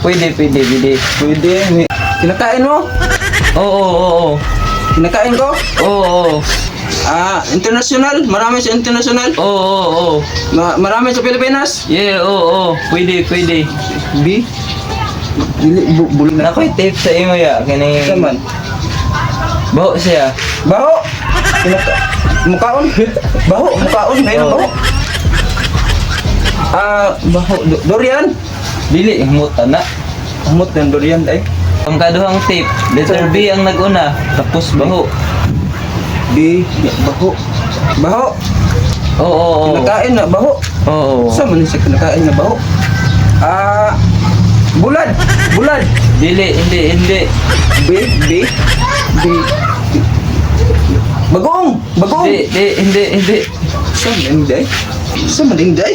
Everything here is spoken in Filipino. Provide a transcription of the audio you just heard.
Pwede. Pwede. Kinakain mo? Oo. Kinakain ko? Oo. International? Marami sa international? Oo. Marami sa Pilipinas? Yeah, oo. Pwede. B? Dili, bulig na. Nakoy tip sa imo ya kani. Saman. Baho siya. Baho! Mukaon? Baho, mukaon. Ngayon Oo. baho. Baho. Durian? Dili himot na. Amot ng durian ay. Ang kaduhang tip, letter B ang nag-una, tapos baho. B, baho. Baho. Oo. Kinakain na baho. Oo. Saan man siya kinakain na baho? Bulad. Dili, hindi. B. Bagoong. Hindi. Saan man day? Saan man day?